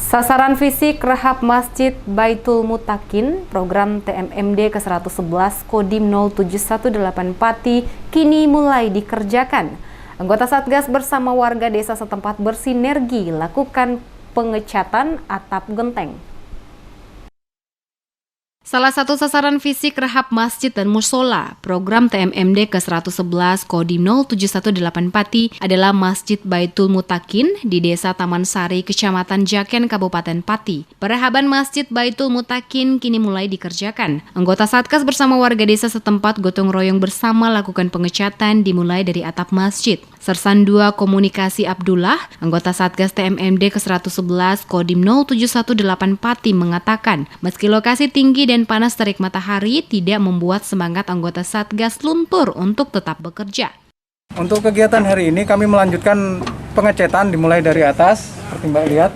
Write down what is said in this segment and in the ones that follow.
Sasaran fisik rehab Masjid Baitul Mutakin, program TMMD ke-111 Kodim 0718 Pati kini mulai dikerjakan. Anggota Satgas bersama warga desa setempat bersinergi lakukan pengecatan atap genteng. Salah satu sasaran fisik rehab masjid dan musola program TMMD ke-111 Kodim 0718 Pati adalah Masjid Baitul Mutakin di Desa Taman Sari, Kecamatan Jaken, Kabupaten Pati. Perehaban Masjid Baitul Mutakin kini mulai dikerjakan. Anggota Satgas bersama warga desa setempat gotong royong bersama lakukan pengecatan dimulai dari atap masjid. Sersan 2 Komunikasi Abdullah, anggota Satgas TMMD ke-111 Kodim 0718 Pati mengatakan, meski lokasi tinggi dan panas terik matahari tidak membuat semangat anggota Satgas luntur untuk tetap bekerja. Untuk kegiatan hari ini kami melanjutkan pengecatan dimulai dari atas, seperti Mbak lihat.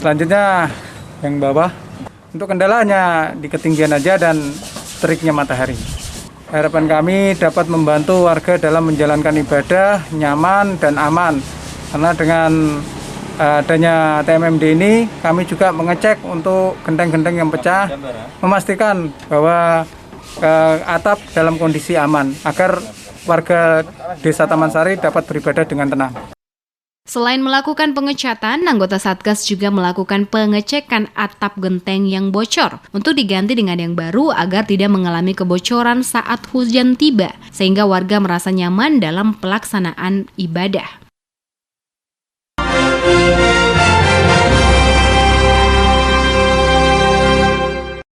Selanjutnya yang bawah. Untuk kendalanya di ketinggian aja dan teriknya matahari. Harapan kami dapat membantu warga dalam menjalankan ibadah nyaman dan aman. Karena dengan adanya TMMD ini, kami juga mengecek untuk genteng-genteng yang pecah, memastikan bahwa atap dalam kondisi aman, agar warga Desa Taman Sari dapat beribadah dengan tenang. Selain melakukan pengecatan, anggota Satgas juga melakukan pengecekan atap genteng yang bocor untuk diganti dengan yang baru agar tidak mengalami kebocoran saat hujan tiba, sehingga warga merasa nyaman dalam pelaksanaan ibadah.